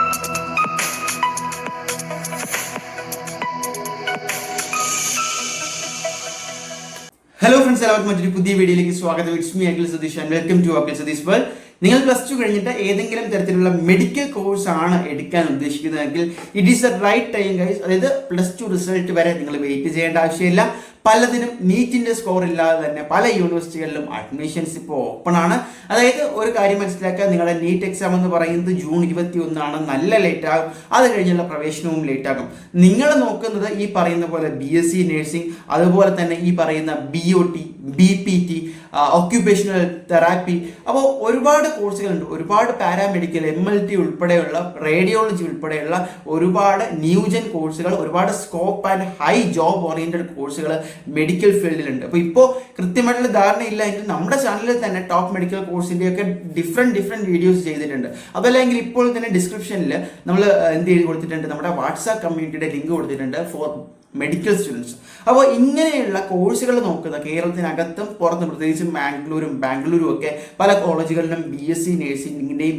Hello friends, എല്ലാവർക്കും മറ്റൊരു പുതിയ വീഡിയോയിലേക്ക് സ്വാഗതം. It's me Akhil Satheesh and welcome to Akhil Satheesh world. നിങ്ങൾ +2 കഴിഞ്ഞിട്ട് ഏതെങ്കിലും തരത്തിലുള്ള മെഡിക്കൽ കോഴ്സ് ആണ് എടുക്കാൻ ഉദ്ദേശിക്കുന്നതെങ്കിൽ it is the right time guys. അതായത് +2 റിസൾട്ട് വരെ നിങ്ങൾ വെയിറ്റ് ചെയ്യേണ്ട ആവശ്യമില്ല. പലതിനും നീറ്റിന്റെ സ്കോർ ഇല്ലാതെ തന്നെ പല യൂണിവേഴ്സിറ്റികളിലും അഡ്മിഷൻസ് ഇപ്പോൾ ഓപ്പൺ ആണ്. അതായത് ഒരു കാര്യം മനസ്സിലാക്കുക, നിങ്ങളുടെ നീറ്റ് എക്സാം എന്ന് പറയുന്നത് ജൂൺ 21 നല്ല ലേറ്റ് ആകും. അത് കഴിഞ്ഞുള്ള പ്രവേശനവും ലേറ്റ് ആകും. നിങ്ങൾ നോക്കുന്നത് ഈ പറയുന്ന പോലെ BSc നഴ്സിംഗ്, അതുപോലെ തന്നെ ഈ പറയുന്ന BOT, BPT, ഒക്യുപേഷണൽ തെറാപ്പി, അപ്പോൾ ഒരുപാട് കോഴ്സുകളുണ്ട്. ഒരുപാട് പാരാമെഡിക്കൽ, MLT ഉൾപ്പെടെയുള്ള, റേഡിയോളജി ഉൾപ്പെടെയുള്ള ഒരുപാട് ന്യൂജൻ കോഴ്സുകൾ, ഒരുപാട് scope and high job oriented കോഴ്സുകൾ മെഡിക്കൽ ഫീൽഡിലുണ്ട്. അപ്പോൾ ഇപ്പോൾ കൃത്യമായിട്ടുള്ള ധാരണ ഇല്ല എങ്കിൽ നമ്മുടെ ചാനലിൽ തന്നെ ടോപ്പ് മെഡിക്കൽ കോഴ്സിൻ്റെയൊക്കെ ഡിഫറെൻറ്റ് വീഡിയോസ് ചെയ്തിട്ടുണ്ട്. അതല്ലെങ്കിൽ ഇപ്പോൾ തന്നെ ഡിസ്ക്രിപ്ഷനിൽ നമ്മൾ എന്ത് ചെയ്ത് കൊടുത്തിട്ടുണ്ട്, നമ്മുടെ വാട്സാപ്പ് കമ്മ്യൂണിറ്റിയുടെ ലിങ്ക് കൊടുത്തിട്ടുണ്ട് ഫോർ മെഡിക്കൽ സ്റ്റുഡൻസ്. അപ്പോൾ ഇങ്ങനെയുള്ള കോഴ്സുകൾ നോക്കുന്ന കേരളത്തിനകത്തും പുറത്തും, പ്രത്യേകിച്ചും ബാംഗ്ലൂരും ഒക്കെ പല കോളേജുകളിലും BSc നഴ്സിംഗിൻ്റെയും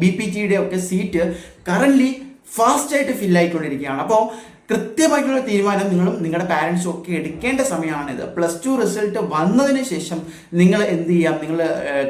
BPTയുടെയും ഒക്കെ സീറ്റ് കറൻ്റ്ലി ഫാസ്റ്റായിട്ട് ഫില്ലായിക്കൊണ്ടിരിക്കുകയാണ്. അപ്പോൾ കൃത്യമായിട്ടുള്ള തീരുമാനം നിങ്ങളും നിങ്ങളുടെ പാരൻസും ഒക്കെ എടുക്കേണ്ട സമയമാണിത്. +2 റിസൾട്ട് വന്നതിന് ശേഷം നിങ്ങൾ എന്ത് ചെയ്യാം, നിങ്ങൾ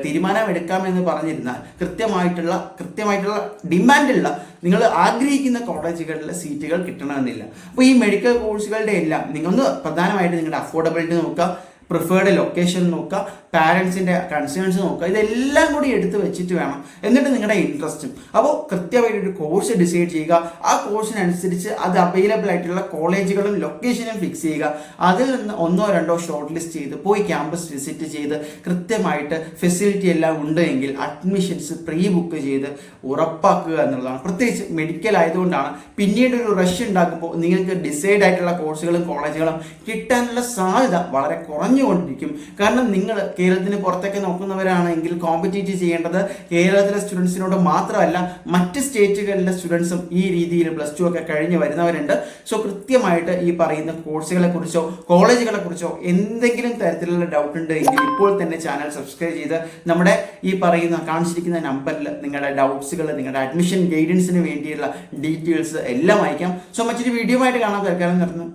തീരുമാനം എടുക്കാമെന്ന് പറഞ്ഞിരുന്നാൽ കൃത്യമായിട്ടുള്ള ഡിമാൻഡുള്ള നിങ്ങൾ ആഗ്രഹിക്കുന്ന കോളേജുകളിലെ സീറ്റുകൾ കിട്ടണമെന്നില്ല. അപ്പോൾ ഈ മെഡിക്കൽ കോഴ്സുകളുടെ എല്ലാം നിങ്ങളൊന്ന് പ്രധാനമായിട്ട് നിങ്ങളുടെ അഫോർഡബിലിറ്റി നോക്കുക, പ്രിഫേർഡ് ലൊക്കേഷൻ നോക്കുക, പാരൻസിൻ്റെ കൺസേൺസ് നോക്കുക. ഇതെല്ലാം കൂടി എടുത്ത് വെച്ചിട്ട് വേണം, എന്നിട്ട് നിങ്ങളുടെ ഇൻട്രസ്റ്റും. അപ്പോൾ കൃത്യമായിട്ടൊരു കോഴ്സ് ഡിസൈഡ് ചെയ്യുക. ആ കോഴ്സിനനുസരിച്ച് അത് അവൈലബിൾ ആയിട്ടുള്ള കോളേജുകളും ലൊക്കേഷനും ഫിക്സ് ചെയ്യുക. അതിൽ നിന്ന് 1-2 ഷോർട്ട് ലിസ്റ്റ് ചെയ്ത് പോയി ക്യാമ്പസ് വിസിറ്റ് ചെയ്ത് കൃത്യമായിട്ട് ഫെസിലിറ്റി എല്ലാം ഉണ്ട് എങ്കിൽ അഡ്മിഷൻസ് പ്രീ ബുക്ക് ചെയ്ത് ഉറപ്പാക്കുക എന്നുള്ളതാണ്. പ്രത്യേകിച്ച് മെഡിക്കൽ ആയതുകൊണ്ടാണ് പിന്നീട് ഒരു റഷ് ഉണ്ടാക്കുമ്പോൾ നിങ്ങൾക്ക് ഡിസൈഡ് ആയിട്ടുള്ള കോഴ്സുകളും കോളേജുകളും കിട്ടാനുള്ള സാധ്യത വളരെ കുറഞ്ഞുകൊണ്ടിരിക്കും. കാരണം നിങ്ങൾ കേരളത്തിന് പുറത്തൊക്കെ നോക്കുന്നവരാണെങ്കിൽ കോമ്പറ്റീറ്റ് ചെയ്യേണ്ടത് കേരളത്തിലെ സ്റ്റുഡൻസിനോട് മാത്രമല്ല, മറ്റ് സ്റ്റേറ്റുകളിലെ സ്റ്റുഡൻസും ഈ രീതിയിൽ +2 ഒക്കെ കഴിഞ്ഞ് വരുന്നവരുണ്ട്. സോ കൃത്യമായിട്ട് ഈ പറയുന്ന കോഴ്സുകളെ കുറിച്ചോ കോളേജുകളെ കുറിച്ചോ എന്തെങ്കിലും തരത്തിലുള്ള ഡൗട്ട് ഉണ്ട് എങ്കിൽ ഇപ്പോൾ തന്നെ ചാനൽ സബ്സ്ക്രൈബ് ചെയ്ത് നമ്മുടെ ഈ പറയുന്ന കാണിച്ചിരിക്കുന്ന നമ്പറിൽ നിങ്ങളുടെ ഡൗട്ട്സുകൾ, നിങ്ങളുടെ അഡ്മിഷൻ ഗൈഡൻസിന് വേണ്ടിയുള്ള ഡീറ്റെയിൽസ് എല്ലാം അയക്കാം. സോ മറ്റൊരു വീഡിയോ ആയിട്ട് കാണാൻ തൽക്കാലം നിർത്തുന്നു.